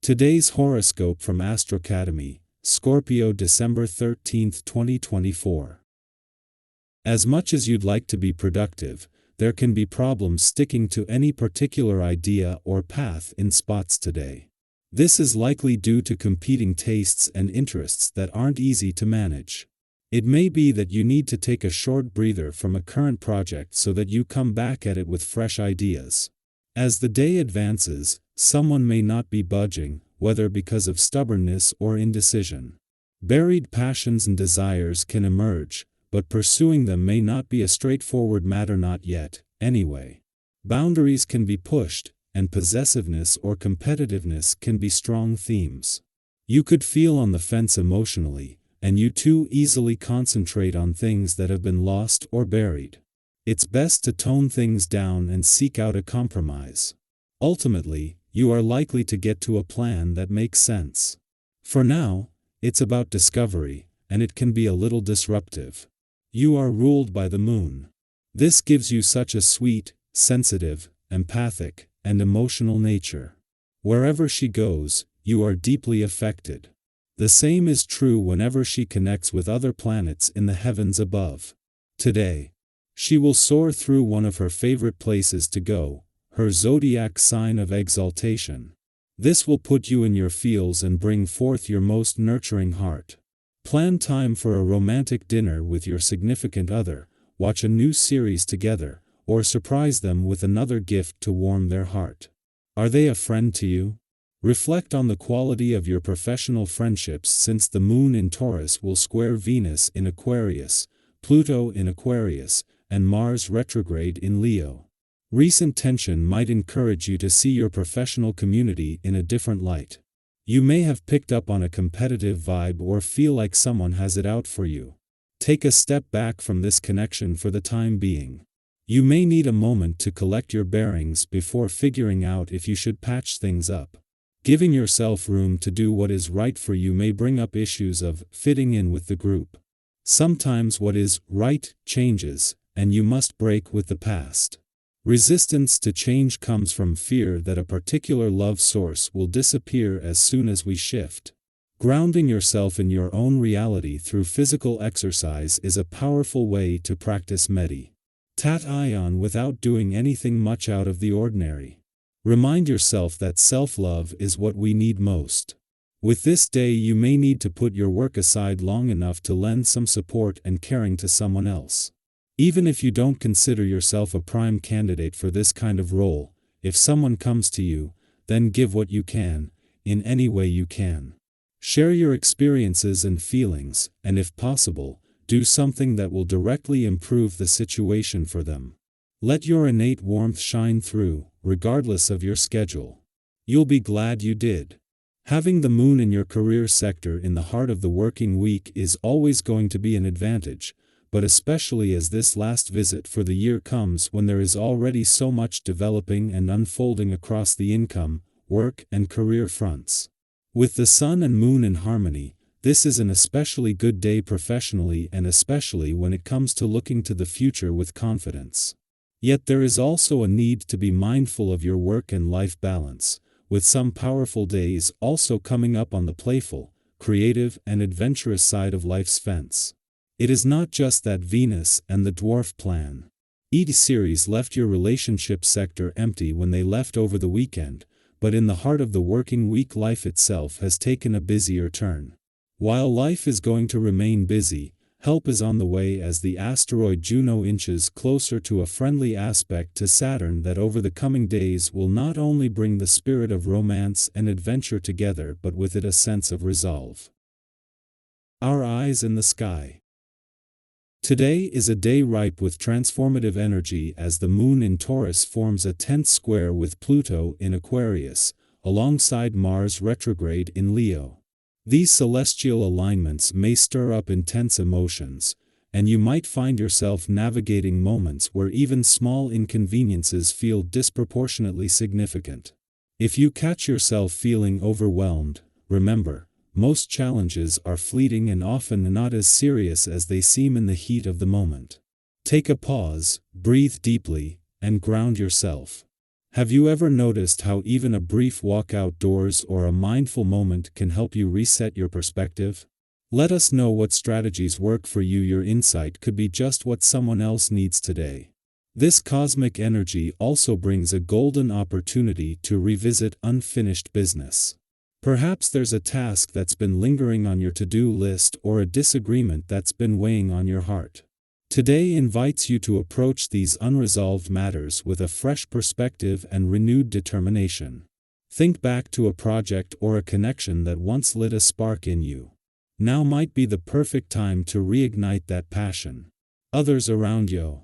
Today's horoscope from Astrocademy, Scorpio December 13, 2024. As much as you'd like to be productive, there can be problems sticking to any particular idea or path in spots today. This is likely due to competing tastes and interests that aren't easy to manage. It may be that you need to take a short breather from a current project so that you come back at it with fresh ideas. As the day advances, someone may not be budging, whether because of stubbornness or indecision. Buried passions and desires can emerge, but pursuing them may not be a straightforward matter, not yet, anyway. Boundaries can be pushed, and possessiveness or competitiveness can be strong themes. You could feel on the fence emotionally, and you too easily concentrate on things that have been lost or buried. It's best to tone things down and seek out a compromise. Ultimately, you are likely to get to a plan that makes sense. For now, it's about discovery, and it can be a little disruptive. You are ruled by the moon. This gives you such a sweet, sensitive, empathic, and emotional nature. Wherever she goes, you are deeply affected. The same is true whenever she connects with other planets in the heavens above. Today, she will soar through one of her favorite places to go, her zodiac sign of exaltation. This will put you in your feels and bring forth your most nurturing heart. Plan time for a romantic dinner with your significant other, watch a new series together, or surprise them with another gift to warm their heart. Are they a friend to you? Reflect on the quality of your professional friendships, since the moon in Taurus will square Venus in Aquarius, Pluto in Aquarius, and Mars retrograde in Leo. Recent tension might encourage you to see your professional community in a different light. You may have picked up on a competitive vibe or feel like someone has it out for you. Take a step back from this connection for the time being. You may need a moment to collect your bearings before figuring out if you should patch things up. Giving yourself room to do what is right for you may bring up issues of fitting in with the group. Sometimes what is right changes, and you must break with the past. Resistance to change comes from fear that a particular love source will disappear as soon as we shift. Grounding yourself in your own reality through physical exercise is a powerful way to practice meditation without doing anything much out of the ordinary. Remind yourself that self-love is what we need most. With this day, you may need to put your work aside long enough to lend some support and caring to someone else. Even if you don't consider yourself a prime candidate for this kind of role, if someone comes to you, then give what you can, in any way you can. Share your experiences and feelings, and if possible, do something that will directly improve the situation for them. Let your innate warmth shine through, regardless of your schedule. You'll be glad you did. Having the moon in your career sector in the heart of the working week is always going to be an advantage, but especially as this last visit for the year comes when there is already so much developing and unfolding across the income, work, and career fronts. With the sun and moon in harmony, this is an especially good day professionally, and especially when it comes to looking to the future with confidence. Yet there is also a need to be mindful of your work and life balance, with some powerful days also coming up on the playful, creative, and adventurous side of life's fence. It is not just that Venus and the dwarf plan series left your relationship sector empty when they left over the weekend, but in the heart of the working week, life itself has taken a busier turn. While life is going to remain busy, help is on the way as the asteroid Juno inches closer to a friendly aspect to Saturn that over the coming days will not only bring the spirit of romance and adventure together, but with it a sense of resolve. Our eyes in the sky. Today is a day ripe with transformative energy as the moon in Taurus forms a tense square with Pluto in Aquarius, alongside Mars retrograde in Leo. These celestial alignments may stir up intense emotions, and you might find yourself navigating moments where even small inconveniences feel disproportionately significant. If you catch yourself feeling overwhelmed, remember, most challenges are fleeting and often not as serious as they seem in the heat of the moment. Take a pause, breathe deeply, and ground yourself. Have you ever noticed how even a brief walk outdoors or a mindful moment can help you reset your perspective? Let us know what strategies work for you. Your insight could be just what someone else needs today. This cosmic energy also brings a golden opportunity to revisit unfinished business. Perhaps there's a task that's been lingering on your to-do list or a disagreement that's been weighing on your heart. Today invites you to approach these unresolved matters with a fresh perspective and renewed determination. Think back to a project or a connection that once lit a spark in you. Now might be the perfect time to reignite that passion. Others around you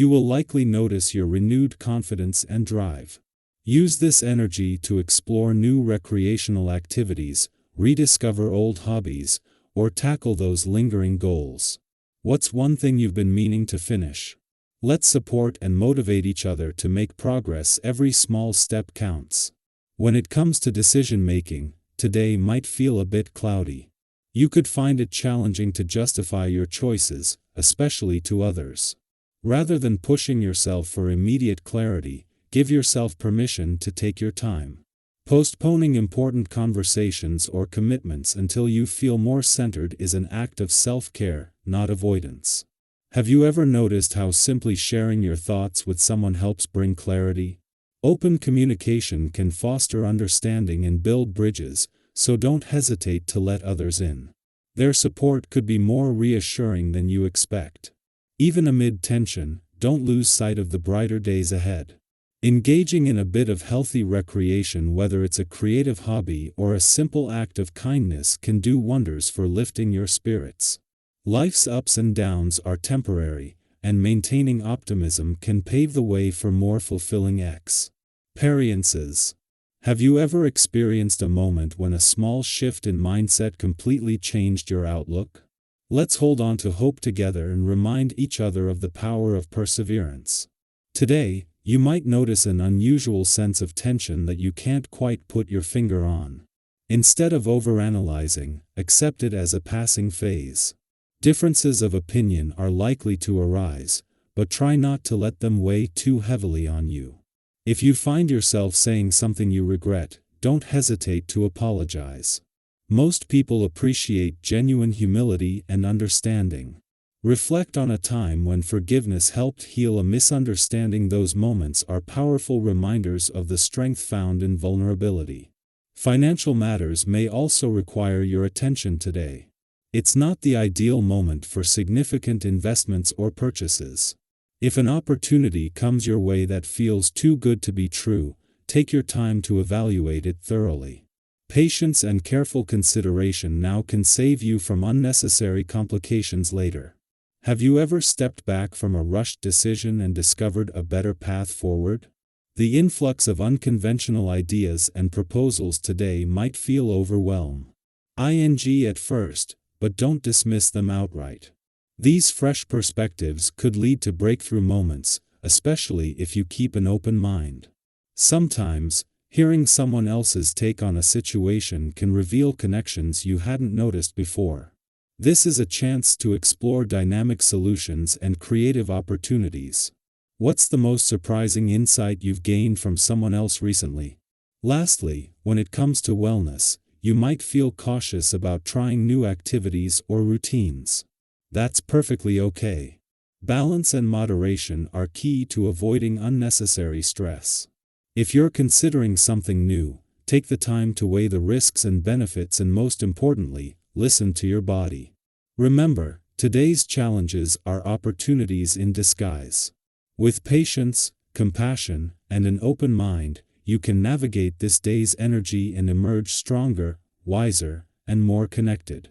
will likely notice your renewed confidence and drive. Use this energy to explore new recreational activities, rediscover old hobbies, or tackle those lingering goals. What's one thing you've been meaning to finish? Let's support and motivate each other to make progress. Every small step counts. When it comes to decision making, today might feel a bit cloudy. You could find it challenging to justify your choices, especially to others. Rather than pushing yourself for immediate clarity, give yourself permission to take your time. Postponing important conversations or commitments until you feel more centered is an act of self-care, not avoidance. Have you ever noticed how simply sharing your thoughts with someone helps bring clarity? Open communication can foster understanding and build bridges, so don't hesitate to let others in. Their support could be more reassuring than you expect. Even amid tension, don't lose sight of the brighter days ahead. Engaging in a bit of healthy recreation, whether it's a creative hobby or a simple act of kindness, can do wonders for lifting your spirits. Life's ups and downs are temporary, and maintaining optimism can pave the way for more fulfilling experiences. Have you ever experienced a moment when a small shift in mindset completely changed your outlook? Let's hold on to hope together and remind each other of the power of perseverance. Today, you might notice an unusual sense of tension that you can't quite put your finger on. Instead of overanalyzing, accept it as a passing phase. Differences of opinion are likely to arise, but try not to let them weigh too heavily on you. If you find yourself saying something you regret, don't hesitate to apologize. Most people appreciate genuine humility and understanding. Reflect on a time when forgiveness helped heal a misunderstanding. Those moments are powerful reminders of the strength found in vulnerability. Financial matters may also require your attention today. It's not the ideal moment for significant investments or purchases. If an opportunity comes your way that feels too good to be true, take your time to evaluate it thoroughly. Patience and careful consideration now can save you from unnecessary complications later. Have you ever stepped back from a rushed decision and discovered a better path forward? The influx of unconventional ideas and proposals today might feel overwhelming at first, but don't dismiss them outright. These fresh perspectives could lead to breakthrough moments, especially if you keep an open mind. Sometimes, hearing someone else's take on a situation can reveal connections you hadn't noticed before. This is a chance to explore dynamic solutions and creative opportunities. What's the most surprising insight you've gained from someone else recently? Lastly, when it comes to wellness, you might feel cautious about trying new activities or routines. That's perfectly okay. Balance and moderation are key to avoiding unnecessary stress. If you're considering something new, take the time to weigh the risks and benefits, and most importantly, listen to your body. Remember, today's challenges are opportunities in disguise. With patience, compassion, and an open mind, you can navigate this day's energy and emerge stronger, wiser, and more connected.